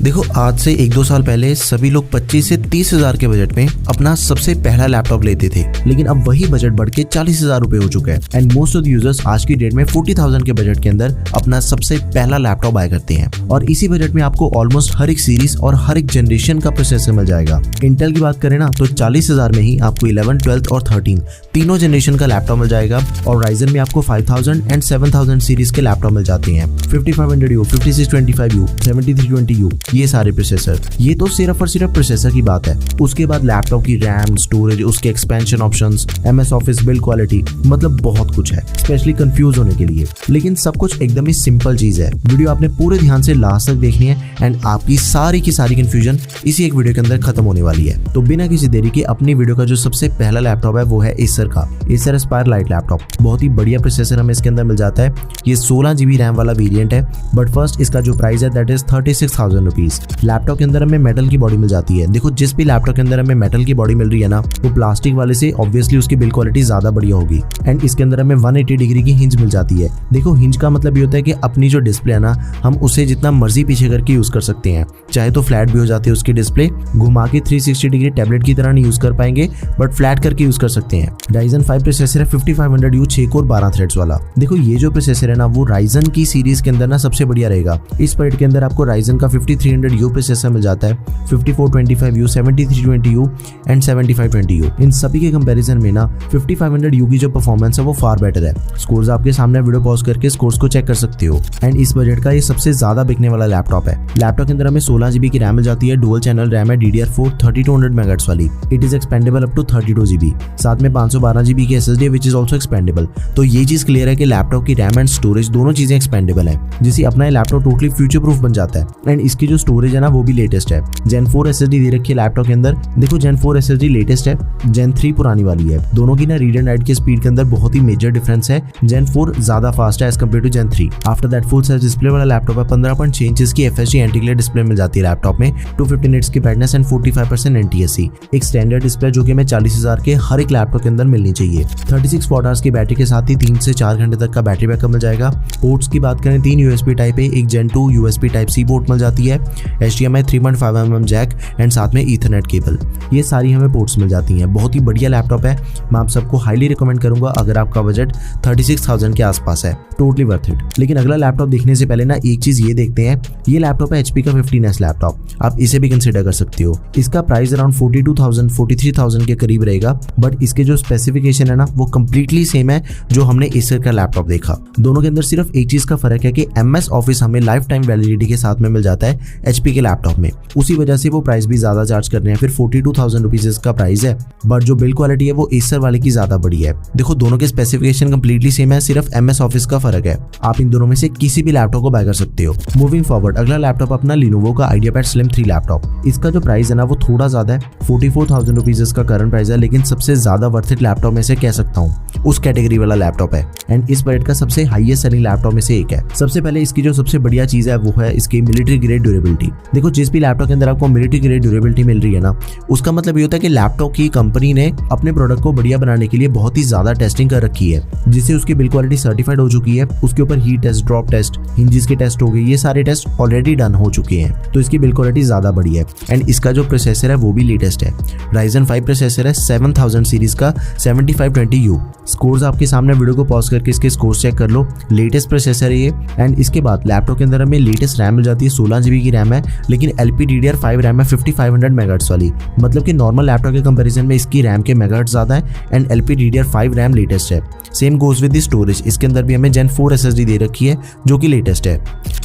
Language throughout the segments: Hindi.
देखो आज से 1-2 साल पहले सभी लोग 25 से 30 हजार के बजट में अपना सबसे पहला लैपटॉप लेते थे, लेकिन अब वही बजट बढ़ के 40 हजार रुपए हो चुका है। And most of the users आज की डेट में 40,000 के बजट के अंदर अपना सबसे पहला लैपटॉप बाय करते हैं। और इसी बजट में आपको ऑलमोस्ट हर एक सीरीज और हर एक जनरेशन का प्रोसेसर मिल जाएगा। इंटेल की बात करें ना तो 40 हजार में ही आपको 11, 12 और 13 तीनों जनरेशन का लैपटॉप मिल जाएगा। और राइजन में आपको 5000 एंड 7000 सीरीज के लैपटॉप मिल जाते हैं। 5500U, 5625U, 7320U, ये सारे प्रोसेसर। ये तो सिर्फ और सिर्फ प्रोसेसर की बात है। उसके बाद लैपटॉप की रैम, स्टोरेज, उसके expansion options, MS office, build quality, मतलब बहुत कुछ है, स्पेशली कंफ्यूज होने के लिए। लेकिन सब कुछ एकदम ही सिंपल चीज है। वीडियो आपने पूरे ध्यान से लास्ट तक देखनी है एंड आपकी सारी की सारी कंफ्यूजन इसी एक वीडियो के अंदर खत्म होने वाली है। तो बिना किसी देरी के अपनी वीडियो का जो सबसे पहला लैपटॉप है वो है एसर का एसर एस्पायर लाइट लैपटॉप। बहुत ही बढ़िया प्रोसेसर हमें इसके अंदर मिल जाता है। ये 16GB रैम वाला वेरिएंट है। बट फर्स्ट इसका जो प्राइस है दैट इज 36,000 रुपीज। लैपटॉप के अंदर हमें मेटल की बॉडी मिल जाती है। देखो जिस भी लैपटॉप के अंदर हमें मेटल की बॉडी मिल रही है ना, वो प्लास्टिक वाले से ऑब्वियसली उसकी बिल्ड क्वालिटी ज्यादा बढ़िया होगी। एंड इसके अंदर हमें 180 डिग्री की हिंज मिल जाती है। देखो हिंज का मतलब ये होता है कि अपनी जो डिस्प्ले है ना, हम उसे जितना मर्जी पीछे करके यूज कर सकते हैं। चाहे तो फ्लैट भी हो जाती है उसकी डिस्प्ले, घुमा के 360 डिग्री टैबलेट की तरह नहीं यूज कर पाएंगे, बट फ्लैट करके यूज कर सकते हैं। Ryzen 5 प्रोसेसर है 5500U 6 कोर 12 थ्रेड्स वाला। देखो ये जो प्रोसेसर है ना, वो Ryzen की सीरीज के अंदर ना सबसे बढ़िया रहेगा। इस पॉइंट के अंदर आपको Ryzen का 5300U प्रोसेसर मिल जाता है, 5425U, 7320U एंड 7520U। इन सभी के कंपैरिजन में ना 5500U की जो परफॉर्मेंस है वो फार बेटर है। स्कोर्स आपके सामने वीडियो पॉज करके स्कोर्स को चेक कर सकते हो। एंड इस बजट का ये सबसे ज्यादा बिकने वाला लैपटॉप है। लैपटॉप के अंदर हमें 16GB की रैम मिल जाती है। डुअल चैनल रैम है DDR4 3200 MHz वाली। It is expandable up to 32GB। साथ में 512GB की SSD which is also expandable. तो ये चीज क्लियर है कि लैपटॉप की रैम एंड स्टोरेज दोनों चीजें एक्सपेंडेबल है, जिससे अपना ये लैपटॉप टोटली फ्यूचर प्रूफ बन जाता है। एंड इसकी जो स्टोरेज है ना वो भी लेटेस्ट है। Gen 4 SSD दे रखी है लैपटॉप के अंदर। देखो Gen 4 SSD लेटेस्ट है, Gen 3 पुरानी वाली है। दोनों की ना रीड एंड राइट की स्पीड के अंदर बहुत ही मेजर डिफरेंस है। Gen 4 ज्यादा फास्ट है as compare to Gen 3। After that full size display वाला लैपटॉप है। 15.6 इंचेस की FHD एंटी ग्लेयर डिस्प्ले मिल जाती है लैपटॉप में। 250 निट्स की ब्राइटनेस एंड 45% NTSC। एक स्टैंडर्ड डिस्प्ले जो कि हमें 40,000 के हर एक लैपटॉप के अंदर मिलनी चाहिए। 36 वॉट की बैटरी के साथ ही 3 से 4 घंटे तक का बैटरी बैकअप मिल जाएगा। पोर्ट्स की बात करें 3 USB टाइप A, एक Gen 2 USB type C port मिल जाती है। HDMI 3.5mm जैक एंड साथ में ईथरनेट केबल, ये सारी हमें पोर्ट्स मिल जाती हैं। बहुत ही बढ़िया लैपटॉप है। मैं आप सबको हाईली रिकमेंड करूंगा अगर आपका बजट 36,000 के आसपास है। Totally worth it. लेकिन अगला लैपटॉप देखने से पहले ना एक चीज ये देखते हैं। ये लैपटॉप है HP का 15S लैपटॉप। आप इसे भी कंसिडर कर सकते हो। इसका प्राइस अराउंड 42,000 43,000 के करीब रहेगा। बट इसके जो स्पेसिफिकेशन है ना वो कंप्लीटली सेम है जो हमने एसर का लैपटॉप देखा। दोनों के अंदर सिर्फ एक चीज का फर्क है कि MS ऑफिस हमें लाइफ टाइम वैलिडिटी के साथ में मिल जाता है HP के लैपटॉप में। उसी वजह से वो प्राइस भी ज्यादा चार्ज कर रहे हैं। फिर 42,000 रुपीज इसका प्राइस है, बट जो बिल्ड क्वालिटी है वो एसर वाले की ज्यादा बड़ी है। देखो दोनों के स्पेसिफिकेशन कंप्लीटली सेम है, सिर्फ MS ऑफिस का फर्क है। आप इन दोनों में से किसी भी लैपटॉप को बाय कर सकते हो। मूविंग फॉरवर्ड, अगला लैपटॉप अपना Lenovo का IdeaPad Slim 3 लैपटॉप। इसका जो प्राइस है ना वो थोड़ा ज्यादा है, 44,000 रुपीज इसका करंट प्राइस है। लेकिन सबसे ज्यादा वर्थ इट लैपटॉप में से कह सकता हूँ, उस कैटेगरी वाला लैपटॉप है। एंड इस बजट का सबसे हाईएस्ट सेलिंग लैपटॉप में से एक है। सबसे पहले इसकी जो सबसे बढ़िया चीज है वो है इसकी मिलिट्री ग्रेड ड्यूरेबिलिटी। देखो जिस भी लैपटॉप के अंदर आपको मिलिट्री ग्रेड ड्यूरेबिलिटी मिल रही है ना, उसका मतलब ये होता है कि लैपटॉप की कंपनी ने अपने प्रोडक्ट को बढ़िया बनाने के लिए बहुत ही ज्यादा टेस्टिंग कर रखी है, जिससे उसकी बिल्ड क्वालिटी सर्टिफाइड हो चुकी है। उसके ऊपर heat test, drop test, hinges के टेस्ट हो गए, ये सारे टेस्ट ऑलरेडी डन हो चुके हैं। तो इसकी बिल्ड क्वालिटी ज्यादा बढ़िया है। एंड इसका जो प्रोसेसर है वो भी लेटेस्ट है। Ryzen 5 प्रोसेसर है 7000 सीरीज का 7520U। स्कोर्स आपके सामने, वीडियो को पॉज करके इसके स्कोर्स चेक कर लो। लेटेस्ट प्रोसेसर है ये। एंड इसके बाद लैपटॉप के अंदर हमें लेटेस्ट रैम मिल जाती है। 16GB की रैम है, लेकिन LPDDR5 रैम है 5500 MHz वाली। मतलब कि नॉर्मल लैपटॉप के कंपैरिजन में इसकी रैम के मेगाहर्ट्ज ज्यादा है। एंड LPDDR5 रैम लेटेस्ट है। Same goes with the storage. इसके अंदर भी हमें Gen 4 SSD दे रखी है जो कि लेटेस्ट है।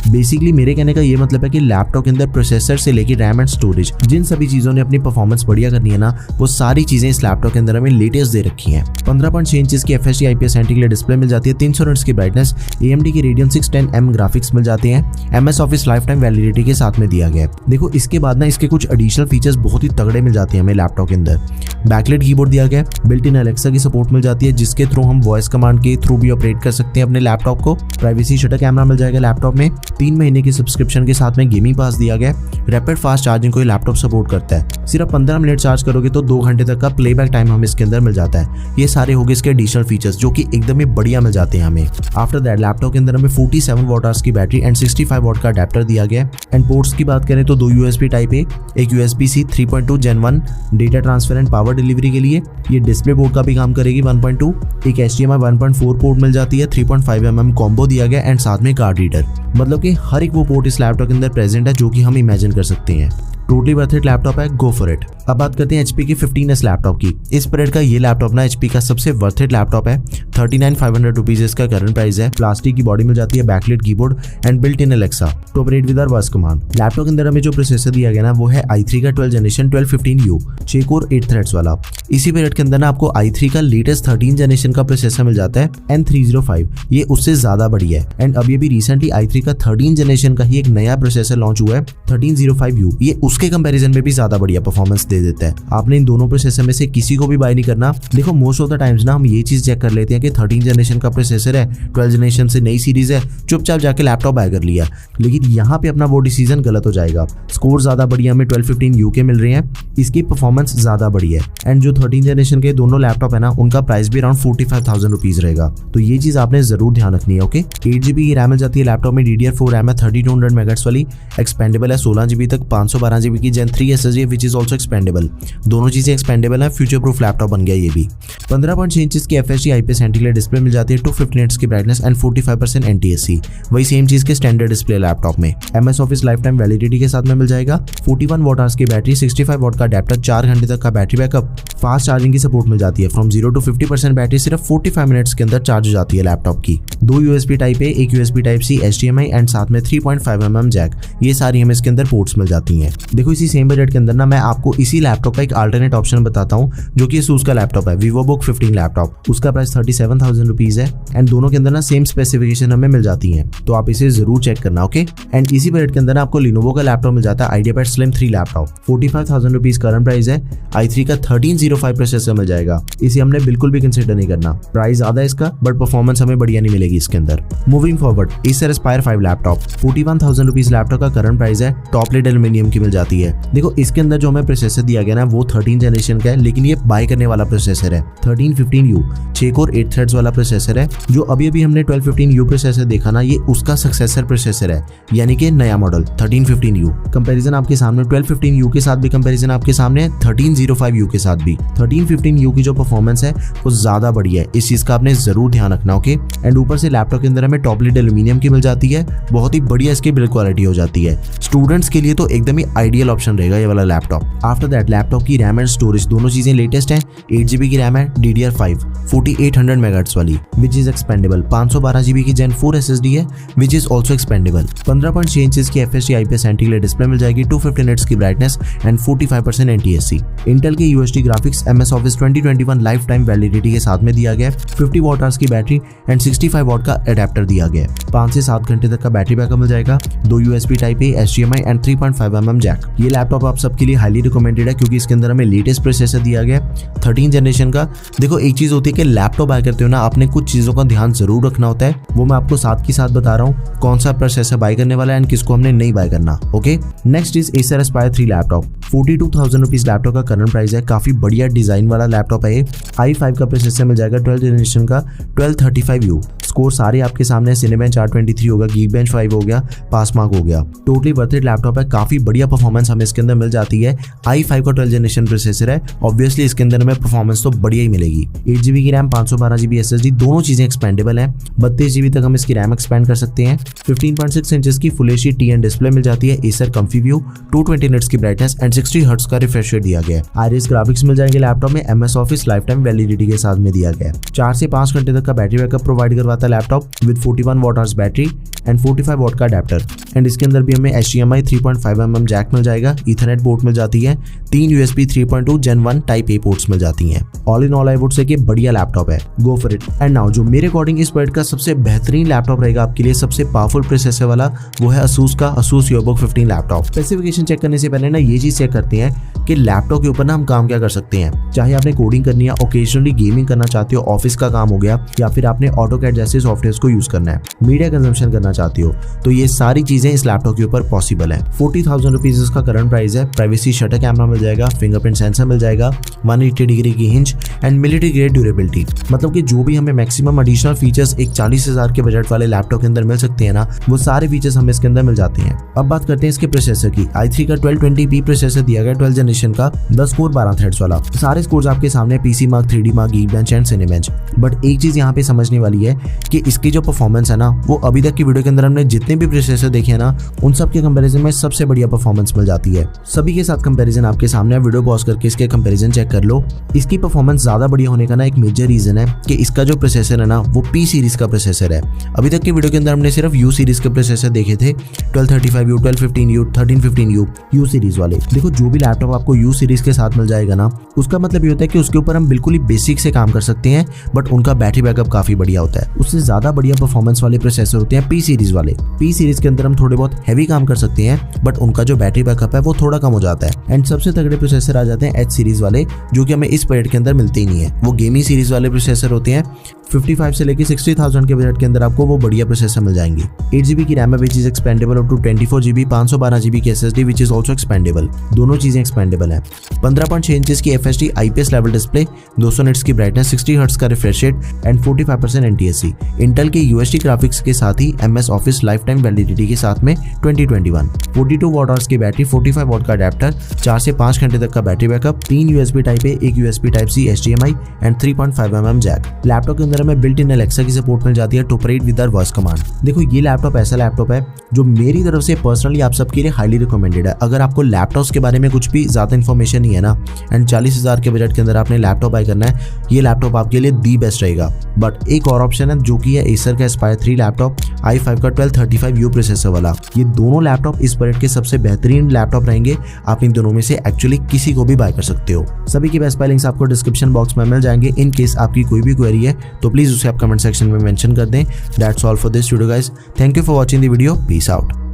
बेसिकली मेरे कहने का ये मतलब है कि लैपटॉप के अंदर प्रोसेसर से लेकर रैम एंड स्टोरेज, जिन सभी चीजों ने अपनी परफॉर्मेंस बढ़िया करनी है ना, वो सारी चीजें इस लैपटॉप के अंदर हमें लेटेस्ट दे रखी हैं। 15.6 इंचेस की FHD IPS anti glare display मिल जाती है। 300 निट्स की ब्राइटनेस, AMD की Radeon 610M ग्राफिक्स मिल जाते हैं। MS office life time validity के साथ में दिया गया है। देखो इसके बाद ना इसके कुछ एडिशनल फीचर्स बहुत ही तगड़े मिल जाते हैं हमें लैपटॉप के अंदर। बैकलाइट कीबोर्ड दिया गया है। बिल्ट इन Alexa की सपोर्ट मिल जाती है, जिसके थ्रू हम वॉइस कमांड के थ्रू भी ऑपरेट कर सकते हैं अपने लैपटॉप को। प्राइवेसी शटर कैमरा मिल जाएगा लैपटॉप में। 3 महीने की सब्सक्रिप्शन के साथ में गेमिंग पास दिया गया है। रैपिड फास्ट चार्जिंग को ये लैपटॉप सपोर्ट करता है। सिर्फ 15 मिनट चार्ज करोगे तो 2 घंटे तक का प्लेबैक टाइम हमें इसके अंदर मिल जाता है। ये सारे हो गए इसके एडिशनल फीचर्स जो कि एकदम ही बढ़िया मिल जाते हैं हमें। आफ्टर दैट लैपटॉप के अंदर हमें 47 वॉट आवर्स की बैटरी एंड 65 वॉट का अडेप्टर दिया गया है। एंड पोर्ट्स की बात करें तो 2 USB टाइप ए, एक USB-C 3.2 Gen 1 data transfer and power delivery के लिए। ये डिस्प्ले पोर्ट का भी काम करेगी 1.2, एक HDMI 1.4 पोर्ट मिल जाती है, 3.5mm कॉम्बो दिया गया एंड साथ में कार्ड रीडर। मतलब कि हर एक वो पोर्ट इस लैपटॉप के अंदर प्रेजेंट है जो कि हम इमेजिन कर सकते हैं। टोटली वर्थ इट लैपटॉप है, गो फॉर इट। अब बात करते हैं HP की 15S लैपटॉप की। इस पीरियड का ये लैपटॉप ना HP का सबसे वर्थ इट लैपटॉप है। 39,500 रुपीज इसका करंट प्राइस है। प्लास्टिक की बॉडी मिल जाती है, backlight keyboard and built in Alexa to operate with our voice command. Laptop के अंदर हमें जो प्रोसेसर दिया गया ना वो है i3 का 12th generation 1215U 6 core 8 threads वाला। इसी पीरियड के अंदर ना आपको i3 का लेटेस्ट 13 जनरेशन का प्रोसेसर मिल जाता है N305, ये उससे ज्यादा बढ़िया है। एंड अभी अभी रिसेंटली i3 का 13 जनरेशन का ही एक नया प्रोसेसर लॉन्च हुआ है 1305U, ये उसके कंपैरिजन में भी ज्यादा बढ़िया परफॉर्मेंस दे देता है। आपने इन दोनों प्रोसेसर में से किसी को भी बाय नहीं करना। देखो मोस्ट ऑफ द टाइम्स ना हम ये चीज चेक कर लेते हैं कि 13 जनरेशन का प्रोसेसर है, 12 जनरेशन से नई सीरीज है, चुपचाप जाके लैपटॉप बाय कर लिया, लेकिन यहाँ पे अपना वो डिसीजन गलत हो जाएगा। स्कोर ज्यादा बढ़िया हमें 1215U के मिल रहे हैं, इसकी परफॉर्मेंस ज्यादा बढ़िया है। एंड जो 13 जनरेशन के दोनों लैपटॉप है ना उनका प्राइस भी अराउंड 45,000 रुपीज रहेगा, तो ये चीज आपने जरूर ध्यान रखनी है। ओके 8GB की रैम मिल जाती है लैपटॉप में, DDR4 रैम है, 3200 MHz वाली, एक्सपेंडेबल है 16GB तक, 512GB की Gen 3 SSD which is also expandable. दोनों चीजें एक्सपेंडेबल है, फ्यूचर प्रूफ लैपटॉप बन गया ये भी। 15.6 इंच की FHD IPS एंटी-ग्लेयर डिस्प्ले मिल जाती है, 250 Hz की ब्राइटनेस एंड 45% NTSC। वही सेम चीज के स्टैंडर्ड डिस्प्ले लैपटॉप में MS office life time validity के साथ में मिल जाएगा। 41 वॉट आवर्स की बैटरी, 65 वॉट का अडेप्टर, 4 घंटे तक का बैटरी बैकअप, फास्ट चार्जिंग की सपोर्ट मिल जाती है। फ्रॉम 0 to 50% बैटरी सिर्फ 45 मिनट्स के अंदर चार्ज हो जाती है लैपटॉप की। 2 USB टाइप ए, एक USB type C, HDMI and साथ में 3.5mm जैक, ये सारी हमें इसके अंदर पोर्ट्स मिल जाती हैं। देखो इसी सेम बजट के अंदर ना मैं आपको इसी लैपटॉप का एक अल्टरनेट ऑप्शन बताता हूँ जो कि ASUS का लैपटॉप है, VivoBook 15 लैपटॉप। उसका प्राइस 37,000 रुपीज है एंड दोनों के अंदर ना सेम स्पेसिफिकेशन हमें मिल जाती हैं, तो आप इसे जरूर चेक करना। ओके एंड इसी बजट के अंदर ना आपको Lenovo का लैपटॉप मिल जाता है, IdeaPad Slim 3 laptop, 45,000 rupees current price है। i3 का 1305 प्रोसेसर मिल जाएगा, इसे हमने बिल्कुल भी कंसिडर नहीं करना। प्राइस ज्यादा है इसका बट परफॉर्मेंस हमें बढ़िया नहीं मिलेगी इसके अंदर। Moving forward Acer Aspire 5 laptop, 41,000 rupees laptop का करंट प्राइस है, टॉप लेड एल्यूमिनियम की मिल जाती है। देखो इसके अंदर जो हमें प्रोसेसर दिया गया ना वो 13 जनरेशन का है, लेकिन ये बाय करने वाला प्रोसेसर है 1315U 6 कोर 8 थ्रेड्स वाला प्रोसेसर है। जो अभी अभी हमने 1215U प्रोसेसर देखा ना ये उसका सक्सेसर प्रोसेसर है, यानी कि नया मॉडल 1315U। कंपैरिजन आपके सामने 1215U के साथ भी कंपैरिजन आपके सामने है, 1305U के साथ भी। 1315U की जो परफॉर्मेंस है वो ज्यादा बढ़िया है, इस चीज का आपने जरूर ध्यान रखना। ओके एंड ऊपर से लैपटॉप के अंदर हमें टॉप लेड एल्यूमिनियम की मिल जाती है, बहुत ही बढ़िया इसकी बिल्ड क्वालिटी हो जाती है। स्टूडेंट्स के लिए तो एकदम ही आइडियल ऑप्शन रहेगा ये वाला लैपटॉप। आफ्टर दैट लैपटॉप की रैम एंड स्टोरेज दोनों चीजें लेटेस्ट हैं। 8GB की रैम है, DDR5 4800 MHz वाली विच इज एक्सपेंडेबल, 512GB की Gen 4 SSD है which is also expendable. 15.6 inch की FHD IPS एंटी-ग्लेयर डिस्प्ले मिल जाएगी, 250 Hz की ब्राइटनेस एंड 45% NTSC। इंटेल के UHD graphics MS office 2021 life time validity के साथ में दिया गया है, 50 वॉट आवर्स की बैटरी एंड 65 वॉट का अडेप्टर दिया गया है। 5 से 7 घंटे तक का बैटरी बैकअप मिल जाएगा। 2 USB type A, HDMI and 3.5mm jack. ये लैपटॉप आप सबके लिए हाईली रिकमेंडेड है क्योंकि इसके अंदर हमें लेटेस्ट प्रोसेसर दिया गया है 13 जनरेशन का। देखो एक चीज होती है कि लैपटॉप बाय करते हो ना आपने कुछ चीजों का ध्यान जरूर रखना होता है, वो मैं आपको साथ के साथ बता रहा हूँ कौन सा प्रोसेसर बाय करने वाला है एंड किसको हमने नहीं बाय करना। Okay next is Acer Aspire 3 laptop, 42,000 rupees laptop का करंट प्राइस है। काफी बढ़िया डिजाइन वाला लैपटॉप है। i5 का प्रोसेसर मिल जाएगा 12 जनरेशन का 1235U। स्कोर सारे आपके सामने, Cinebench R23 होगा, Geekbench 5 हो गया, पासमार्क हो गया। टोटली वर्थ इट लैपटॉप है, काफी बढ़िया परफॉर्मेंस हमें इसके अंदर मिल जाती है। i5 का 12 जनरेशन प्रोसेसर है, ऑब्वियसली इसके अंदर हमें परफॉर्मेंस तो बढ़िया ही मिलेगी। 8GB की रैम, 512GB SSD, दोनों चीजें एक्सपेंडेबल है। 32GB तक हम इसकी रैम एक्सपेंड कर सकते हैं। 15.6 इंचेस की फुल HD TN डिस्प्ले मिल जाती है। Acer Comfy View, 220 Hz की ब्राइटनेस एंड 60 Hz का रिफ्रेश रेट दिया गया है। Iris ग्राफिक्स मिल जाएंगे लैपटॉप में, MS office life time validity के साथ में दिया गया है। 4 से 5 घंटे तक का बैटरी बैकअप प्रोवाइड करवाता है laptop with 41 what hours battery and 45 watt का अडेप्टर। एंड इसके अंदर भी हमें HDMI 3.5mm जैक मिल जाएगा, ईथरनेट पोर्ट मिल जाती है, 3 USB 3.2 Gen 1 type A ports मिल जाती हैं। All in all I would say कि बढ़िया लैपटॉप है, go for it. And now जो मेरे अकॉर्डिंग इस बजट का सबसे बेहतरीन लैपटॉप रहेगा आपके लिए, सबसे पावरफुल प्रोसेसर वाला, वो है ASUS का ASUS VivoBook 15 laptop. Specification check करने से पहले ना ये चीज चेक करते हैं कि लैपटॉप के ऊपर ना हम काम क्या कर सकते हैं। चाहे आपने कोडिंग करनी है, ओकेजनली गेमिंग करना चाहते हो, ऑफिस का काम हो गया, या फिर आपने AutoCAD जैसे से सॉफ्टवेयर को यूज करना है, मीडिया कंजम्पशन करना चाहती हो, तो ये सारी चीजें इस लैपटॉप के ऊपर पॉसिबल है। 40,000 रुपीज इसका करंट प्राइस है। प्राइवेसी शटर कैमरा मिल जाएगा, फिंगरप्रिंट सेंसर मिल जाएगा, 180 डिग्री की hinge and military grade durability. मतलब कि जो भी हमें मैक्सिमम एडिशनल फीचर्स एक 40,000 के बजट वाले लैपटॉप के अंदर मिल सकते हैं ना, वो सारे फीचर्स हमें इसके अंदर मिल जाते हैं। अब बात करते हैं इसके प्रोसेसर की। i3 का 1220p प्रोसेसर दिया गया 12 जनरेशन का, 10 कोर 12 थ्रेड्स वाला। सारे स्कोर्स आपके सामने PC mark, 3D mark, Geekbench and Cinebench। But एक चीज यहाँ पे समझने वाली है कि इसकी जो परफॉर्मेंस है ना, वो अभी तक की वीडियो के अंदर हमने जितने भी प्रोसेसर देखे हैं ना, उन सब के कंपैरिजन में सबसे बढ़िया परफॉर्मेंस मिल जाती है। सभी के साथ कंपैरिजन आपके सामने, वीडियो पॉज करके इसके कंपैरिजन चेक कर लो। इसकी परफॉर्मेंस ज्यादा बढ़िया होने का ना एक मेजर रीजन है कि इसका जो प्रोसेसर है ना, वो P सीरीज का प्रोसेसर है। अभी तक की वीडियो के अंदर हमने सिर्फ U सीरीज के प्रोसेसर देखे थे, 1235U, 1215U, 1315U, U series वाले। देखो, जो भी लैपटॉप आपको U सीरीज के साथ मिल जाएगा ना, उसका मतलब ये होता है कि उसके ऊपर हम बिल्कुल ही बेसिक से काम कर सकते हैं, बट उनका बैटरी बैकअप काफी बढ़िया होता है। उससे ज्यादा बढ़िया परफॉर्मेंस वाले प्रोसेसर होते हैं P सीरीज वाले। P सीरीज के अंदर हम थोड़े बहुत हैवी काम कर सकते हैं, बट उनका जो बैटरी बैकअप है वो थोड़ा कम हो जाता है। एंड सबसे तगड़े प्रोसेसर आ जाते हैं H सीरीज वाले, जो कि हमें इस बजट के अंदर मिलते ही नहीं है। वो गेमिंग सीरीज वाले प्रोसेसर होते हैं। 55 से लेके 60,000 के बजट के अंदर आपको वो बढ़िया प्रोसेसर मिल जाएंगे। 8GB की रैम है which is expandable up to 24GB, 512GB की SSD which is also expandable. दोनों चीजें एक्सपेंडेबल है। 15.6 इंचेस की FHD IPS level display, 200 nits की ब्राइटनेस, 60 हर्ट्ज का refresh rate and 45% NTSC। Intel के UHD ग्राफिक्स के साथ ही MS office life time validity के साथ में 2021। 42 वॉट आवर्स की बैटरी, 45 वॉट का अडेप्टर, 4 से 5 घंटे तक का battery backup, 3 USB type A, 1 USB type C HDMI and 3.5mm jack. Laptop के अंदर हमें बिल्ट इन एलेक्सा की सपोर्ट मिल जाती है to operate with our voice command. देखो, ये लैपटॉप ऐसा लैपटॉप है जो मेरी तरफ से पर्सनली आप सबके लिए हाईली रिकमेंडेड है। अगर आपको लैपटॉप्स के बारे में कुछ भी ज्यादा इन्फॉर्मेशन नहीं है ना, एंड 40,000 के बजट के अंदर आपने लैपटॉप बाय करना है, ये लैपटॉप आपके लिए दी बेस्ट रहेगा। बट एक और ऑप्शन है जो कि है एसर का एस्पायर 3 लैपटॉप, i5 का 1235U प्रोसेसर वाला। ये दोनों लैपटॉप इस बजट के सबसे बेहतरीन लैपटॉप रहेंगे। आप इन दोनों में से एक्चुअली किसी को भी बाय कर सकते हो। सभी की बेस्ट बाय लिंक्स आपको डिस्क्रिप्शन बॉक्स में मिल जाएंगे। इन केस आपकी कोई भी क्वेरी है तो प्लीज उसे आप कमेंट सेक्शन में मेंशन कर दें। That's all for this video guys. Thank you for watching the video. Peace out.